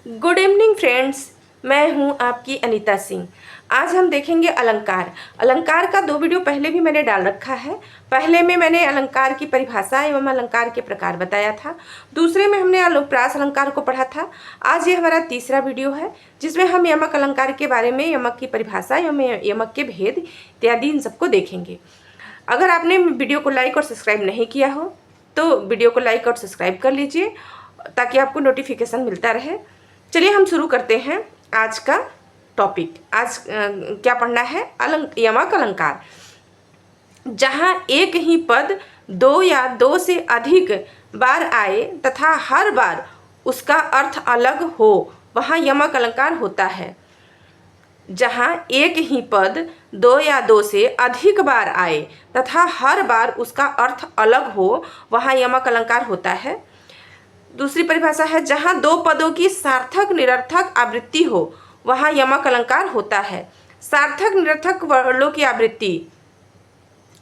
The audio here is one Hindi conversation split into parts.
गुड इवनिंग फ्रेंड्स, मैं हूं आपकी अनीता सिंह। आज हम देखेंगे अलंकार। अलंकार का 2 वीडियो पहले भी मैंने डाल रखा है। पहले में मैंने अलंकार की परिभाषा एवं अलंकार के प्रकार बताया था। दूसरे में हमने अनुप्रास अलंकार को पढ़ा था। आज ये हमारा तीसरा वीडियो है जिसमें हम यमक अलंकार के बारे में, यमक की परिभाषा एवं यमक के भेद इत्यादि इन सबको देखेंगे। अगर आपने वीडियो को लाइक और सब्सक्राइब नहीं किया हो तो वीडियो को लाइक और सब्सक्राइब कर लीजिए ताकि आपको नोटिफिकेशन मिलता रहे। चलिए हम शुरू करते हैं आज का टॉपिक। आज क्या पढ़ना है? यमक अलंकार। जहाँ एक ही पद 2 या 2 से अधिक बार आए तथा हर बार उसका अर्थ अलग हो वहाँ यमक अलंकार होता है। जहाँ एक ही पद 2 या 2 से अधिक बार आए तथा हर बार उसका अर्थ अलग हो वहाँ यमक अलंकार होता है। दूसरी परिभाषा है, जहाँ 2 पदों की सार्थक निरर्थक आवृत्ति हो वहाँ यमक अलंकार होता है। सार्थक निरर्थक वर्णों की आवृत्ति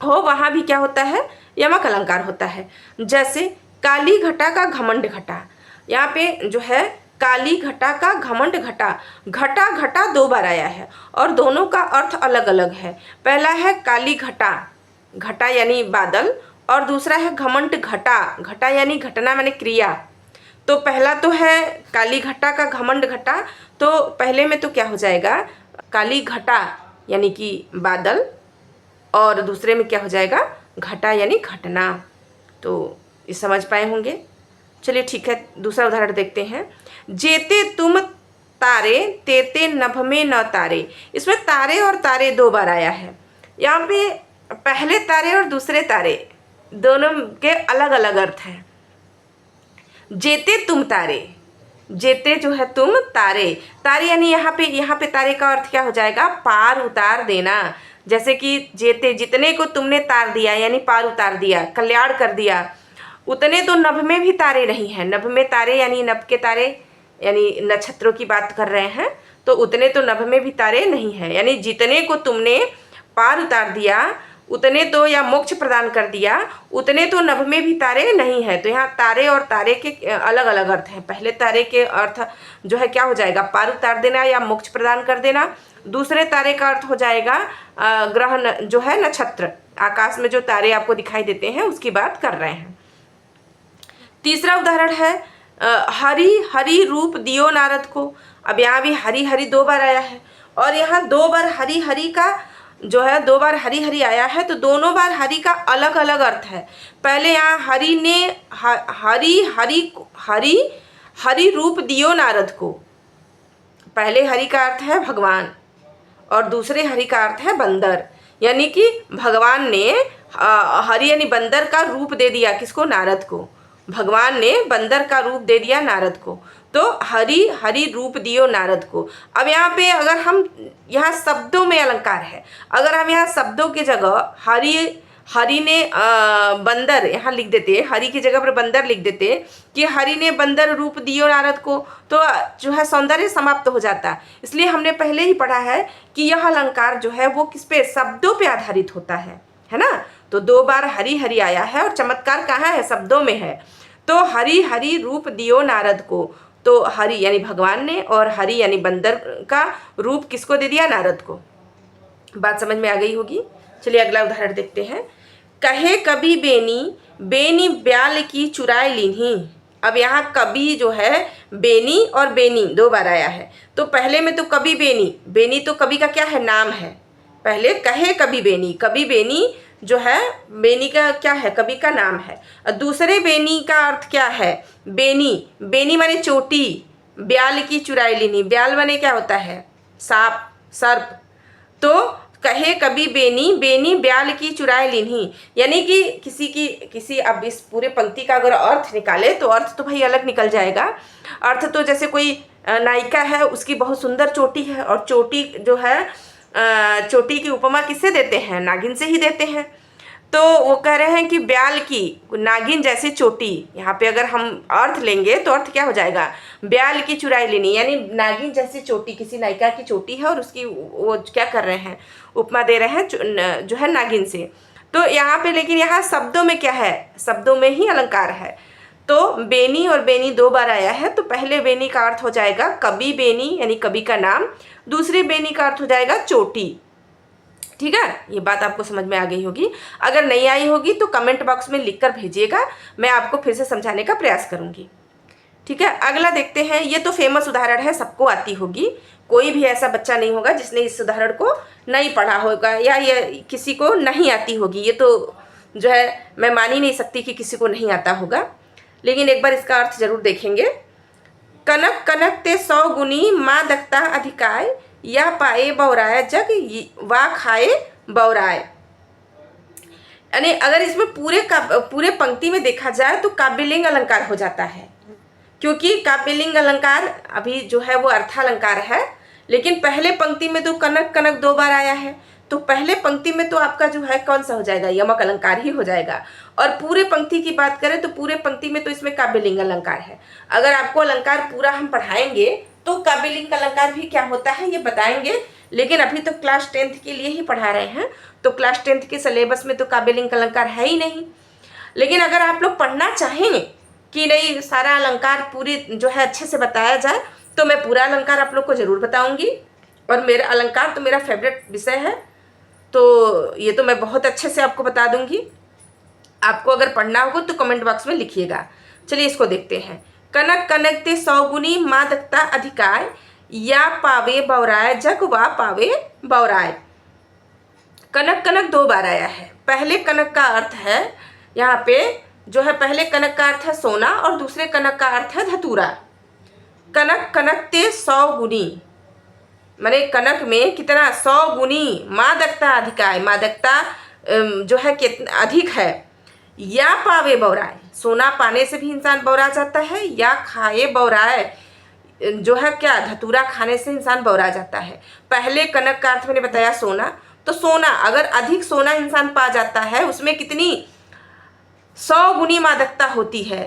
हो वहाँ भी क्या होता है? यमक अलंकार होता है। जैसे काली घटा का घमंड घटा। यहाँ पे जो है काली घटा का घमंड घटा, घटा घटा 2 बार आया है और दोनों का अर्थ अलग अलग है। पहला है काली घटा, घटा यानी बादल, और दूसरा है घमंड घटा, घटा यानी घटना माने क्रिया। तो पहला तो है काली घटा का घमंड घटा, तो पहले में तो क्या हो जाएगा? काली घटा यानी कि बादल, और दूसरे में क्या हो जाएगा? घटा यानी घटना। तो ये समझ पाए होंगे। चलिए ठीक है, दूसरा उदाहरण देखते हैं। जेते तुम तारे तेते नभ में न तारे। इसमें तारे और तारे 2 बार आया है। यहाँ पे पहले तारे और दूसरे तारे दोनों के अलग अलग अर्थ हैं। जेते तुम तारे, जेते जो है तुम तारे, तारे यानी यहाँ पे तारे का अर्थ क्या हो जाएगा? पार उतार देना। जैसे कि जेते जितने को तुमने तार दिया यानी पार उतार दिया, कल्याण कर दिया। उतने तो नभ में भी तारे नहीं हैं। नभ में तारे यानी नभ के तारे यानी नक्षत्रों की बात कर रहे हैं। तो उतने तो नभ में भी तारे नहीं हैं, यानी जितने को तुमने पार उतार दिया, उतने तो या मोक्ष प्रदान कर दिया, उतने तो नभ में भी तारे नहीं है। तो यहाँ तारे और तारे के अलग अलग अर्थ हैं। पहले तारे के अर्थ जो है क्या हो जाएगा? पार उतार देना या मोक्ष प्रदान कर देना। दूसरे तारे का अर्थ हो जाएगा ग्रह, जो है नक्षत्र, आकाश में जो तारे आपको दिखाई देते हैं उसकी बात कर रहे हैं। तीसरा उदाहरण है, हरि हरि रूप दियो नारद को। अब यहाँ भी हरि हरि 2 बार आया है और यहाँ 2 बार हरि हरि का जो है 2 बार हरि हरि आया है, तो दोनों बार हरि का अलग अलग अर्थ है। पहले यहाँ हरि ने हरि हरि हरि हरि रूप दियो नारद को। पहले हरि का अर्थ है भगवान और दूसरे हरि का अर्थ है बंदर, यानी कि भगवान ने हरि यानी बंदर का रूप दे दिया किसको? नारद को। भगवान ने बंदर का रूप दे दिया नारद को, तो हरि हरि रूप दियो नारद को। अब यहाँ पे अगर हम यहाँ शब्दों में अलंकार है, अगर हम यहाँ शब्दों की जगह हरि ने बंदर यहाँ लिख देते, हरि की जगह पर बंदर लिख देते कि हरि ने बंदर रूप दियो नारद को, तो जो है सौंदर्य समाप्त हो जाता। इसलिए हमने पहले ही पढ़ा है कि यह अलंकार जो है वो किस पे? शब्दों पे आधारित होता है ना। तो 2 बार हरि हरि आया है और चमत्कार कहाँ है? शब्दों में है। तो हरि हरि रूप दियो नारद को, तो हरि यानी भगवान ने और हरि यानी बंदर का रूप किसको दे दिया? नारद को। बात समझ में आ गई होगी। चलिए अगला उदाहरण देखते हैं। कहे कभी बेनी बेनी ब्याल की चुराए लीन्ही। अब यहाँ कभी जो है बेनी और बेनी 2 बार आया है। तो पहले में तो कभी बेनी, बेनी तो कभी का क्या है? नाम है। पहले कहे कभी बेनी जो है बेनी का क्या है? कवि का नाम है। और दूसरे बेनी का अर्थ क्या है? बेनी, बेनी माने चोटी। ब्याल की चुराई लीनी, ब्याल माने क्या होता है? सांप, सर्प। तो कहे कभी बेनी बेनी ब्याल की चुराई लीनी, यानी कि किसी अब इस पूरे पंक्ति का अगर अर्थ निकाले तो अर्थ तो भाई अलग निकल जाएगा। अर्थ तो जैसे कोई नायिका है, उसकी बहुत सुंदर चोटी है, और चोटी जो है चोटी की उपमा किससे देते हैं? नागिन से ही देते हैं। तो वो कह रहे हैं कि ब्याल की नागिन जैसी चोटी। यहाँ पे अगर हम अर्थ लेंगे तो अर्थ क्या हो जाएगा? ब्याल की चुराई लेनी, यानी नागिन जैसी चोटी, किसी नायिका की चोटी है और उसकी वो क्या कर रहे हैं? उपमा दे रहे हैं जो है नागिन से। तो यहाँ पे लेकिन यहाँ शब्दों में क्या है? शब्दों में ही अलंकार है। तो बेनी और बेनी 2 बार आया है, तो पहले बेनी का अर्थ हो जाएगा कवि बेनी यानी कवि का नाम, दूसरे बेनी का अर्थ हो जाएगा चोटी। ठीक है, ये बात आपको समझ में आ गई होगी। अगर नहीं आई होगी तो कमेंट बॉक्स में लिख कर भेजिएगा, मैं आपको फिर से समझाने का प्रयास करूंगी। ठीक है, अगला देखते हैं। ये तो फेमस उदाहरण है, सबको आती होगी, कोई भी ऐसा बच्चा नहीं होगा जिसने इस उदाहरण को नहीं पढ़ा होगा या ये किसी को नहीं आती होगी। ये तो जो है मैं मान ही नहीं सकती कि किसी को नहीं आता होगा, लेकिन एक बार इसका अर्थ जरूर देखेंगे। कनक कनक ते 100 गुनी माँ दकता अधिकाय, या पाए बौराय जग वा खाए बौराय। यानी अगर इसमें पूरे पंक्ति में देखा जाए तो काव्यलिंग अलंकार हो जाता है, क्योंकि काव्यलिंग अलंकार अभी जो है वो अर्थालंकार है, लेकिन पहले पंक्ति में तो कनक कनक 2 बार आया है, तो पहले पंक्ति में तो आपका जो है कौन सा हो जाएगा, यमक अलंकार ही हो जाएगा। और पूरे पंक्ति की बात करें तो पूरे पंक्ति में तो इसमें काव्यलिंग अलंकार है। अगर आपको अलंकार पूरा हम पढ़ाएंगे तो काव्यलिंग अलंकार भी क्या होता है ये बताएंगे, लेकिन अभी तो क्लास 10th के लिए ही पढ़ा रहे हैं, तो क्लास 10th के सिलेबस में तो काव्यलिंग अलंकार है ही नहीं। लेकिन अगर आप लोग पढ़ना चाहेंगे कि नहीं सारा अलंकार पूरी जो है अच्छे से बताया जाए, तो मैं पूरा अलंकार आप लोग को ज़रूर बताऊंगी। और मेरा अलंकार तो मेरा फेवरेट विषय है, तो ये तो मैं बहुत अच्छे से आपको बता दूंगी। आपको अगर पढ़ना होगा तो कमेंट बॉक्स में लिखिएगा। चलिए इसको देखते हैं। कनक कनक ते 100 गुनी माँ दकता अधिकार, या पावे बौराय जग वा पावे बौराय। कनक कनक 2 बार आया है। पहले कनक का अर्थ है यहाँ पे जो है, पहले कनक का अर्थ है सोना और दूसरे कनक का अर्थ है धतूरा। कनक कनक ते 100 गुनी, माने कनक में कितना 100 गुनी माँ दकता अधिकाय, माँ दकता जो है कितना अधिक है। या पावे बौराय, सोना पाने से भी इंसान बौरा जाता है, या खाए बौराय जो है क्या धतूरा खाने से इंसान बौरा जाता है। पहले कनक का अर्थ मैंने बताया सोना, तो सोना अगर अधिक सोना इंसान पा जाता है उसमें कितनी 100 गुनी मादकता होती है,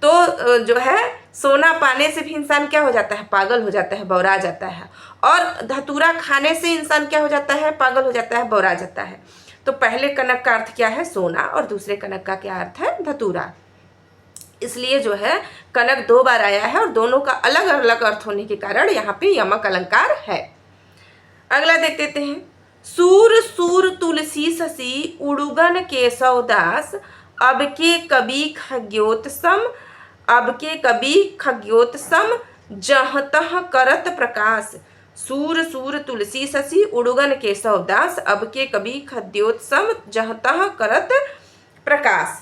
तो जो है सोना पाने से भी इंसान क्या हो जाता है, पागल हो जाता है, बौरा जाता है। और धतूरा खाने से इंसान क्या हो जाता है, पागल हो जाता है, बौरा जाता है। तो पहले कनक का अर्थ क्या है, सोना, और दूसरे कनक का क्या अर्थ है, धतूरा। इसलिए जो है कनक 2 बार आया है और दोनों का अलग अलग अर्थ होने के कारण यहाँ पे यमक अलंकार है। अगला देख लेते हैं। सूर सूर तुलसी शशि उड़ुगन केशव दास, अब के कवि खग्योत सम, अब के कवि खग्योत सम, जह तह करत प्रकाश। सूर सूर तुलसी शशि उड़ुगन केशव दास, अब के कवि खग्योत सम, जह तह करत प्रकाश।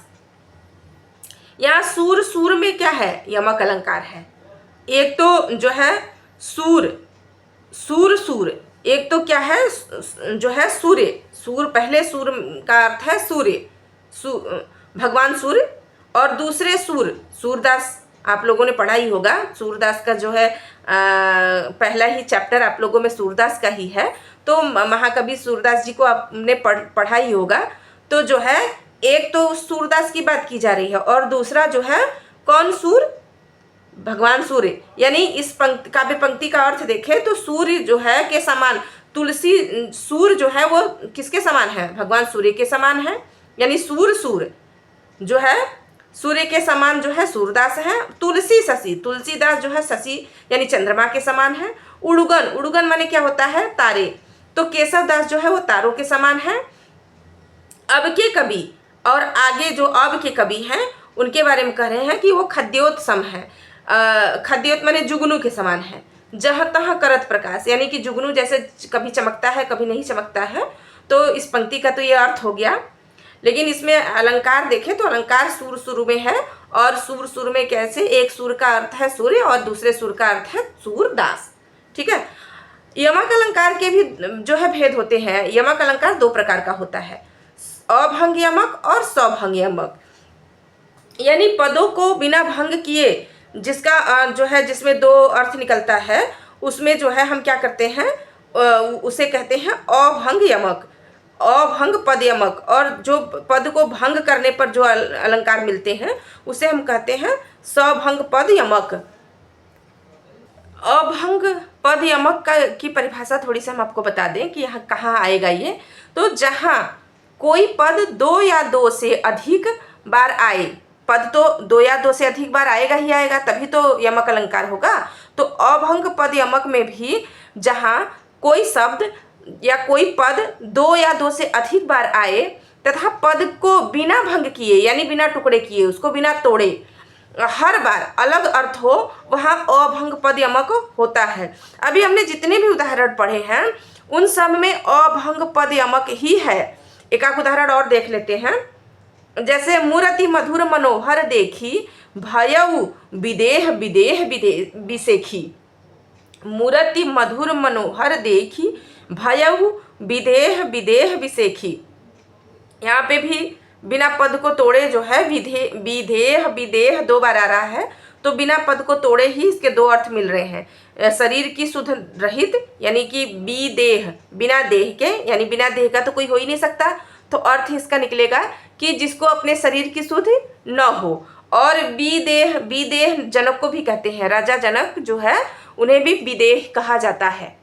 यहाँ सूर सूर में क्या है, यमक अलंकार है। एक तो जो है सूर सूर सूर, एक तो क्या है जो है सूर्य, सूर पहले सूर का अर्थ है सूर्य, भगवान सूर्य, और दूसरे सूर, सूरदास आप लोगों ने पढ़ा ही होगा। सूरदास का जो है पहला ही चैप्टर आप लोगों में सूरदास का ही है, तो महाकवि सूरदास जी को आपने पढ़ा ही होगा। तो जो है एक तो सूरदास की बात की जा रही है, और दूसरा जो है कौन सूर, भगवान सूर्य। यानी इस काव्य पंक्ति का अर्थ देखें तो सूर्य जो है के समान, तुलसी सूर जो है वो किसके समान है, भगवान सूर्य के समान है। यानी सूर सूर जो है सूर्य के समान जो है सूरदास है। तुलसी शशि, तुलसीदास जो है शशि यानी चंद्रमा के समान है। उड़ुगन, उड़ुगन माने क्या होता है, तारे, तो केशव दास जो है वो तारों के समान है। अब के कवि, और आगे जो अब के कवि हैं उनके बारे में कह रहे हैं कि वो खद्योत सम है। खद्योत माने जुगनू के समान है। जह तह करत प्रकाश, यानी कि जुगनू जैसे कभी चमकता है कभी नहीं चमकता है। तो इस पंक्ति का तो ये अर्थ हो गया, लेकिन इसमें अलंकार देखें तो अलंकार सूर सुर में है, और सूर सुर में कैसे, एक सूर का अर्थ है सूर्य और दूसरे सूर का अर्थ है सूरदास। ठीक है, यमक अलंकार के भी जो है भेद होते हैं। यमक अलंकार 2 प्रकार का होता है, अभंग यमक और सभंग यमक। यानी पदों को बिना भंग किए जिसका जो है जिसमें 2 अर्थ निकलता है, उसमें जो है हम क्या करते हैं, उसे कहते हैं अभंग यमक, अभंग पद यमक। और जो पद को भंग करने पर जो अलंकार मिलते हैं उसे हम कहते हैं सभंग पद यमक। अभंग पद यमक की परिभाषा थोड़ी सी हम आपको बता दें कि यहाँ कहाँ आएगा ये। तो जहाँ कोई पद 2 या 2 से अधिक बार आए, पद तो दो या दो से अधिक बार आएगा ही आएगा, तभी तो यमक अलंकार होगा। तो अभंग पद यमक में भी जहाँ कोई शब्द या कोई पद दो या दो से अधिक बार आए तथा पद को बिना भंग किए यानी बिना टुकड़े किए, उसको बिना तोड़े हर बार अलग अर्थ हो, वहाँ अभंग पद यमक होता है। अभी हमने जितने भी उदाहरण पढ़े हैं उन सब में अभंग पद यमक ही है। एक आध उदाहरण और देख लेते हैं। जैसे मूर्ति मधुर मनोहर देखी भयउ विदेह विदेह विदेह विसेखी। मूर्ति मधुर मनोहर देखी भयउ विदेह विदेह विसेखी। यहाँ पे भी बिना पद को तोड़े जो है विदेह विदेह दो बार आ रहा है, तो बिना पद को तोड़े ही इसके दो अर्थ मिल रहे हैं। शरीर की सुध रहित यानी कि विदेह बिना देह के, यानी बिना देह का तो कोई हो ही नहीं सकता, तो अर्थ इसका निकलेगा कि जिसको अपने शरीर की सुध न हो। और विदेह, विदेह जनक को भी कहते हैं, राजा जनक जो है उन्हें भी विदेह कहा जाता है।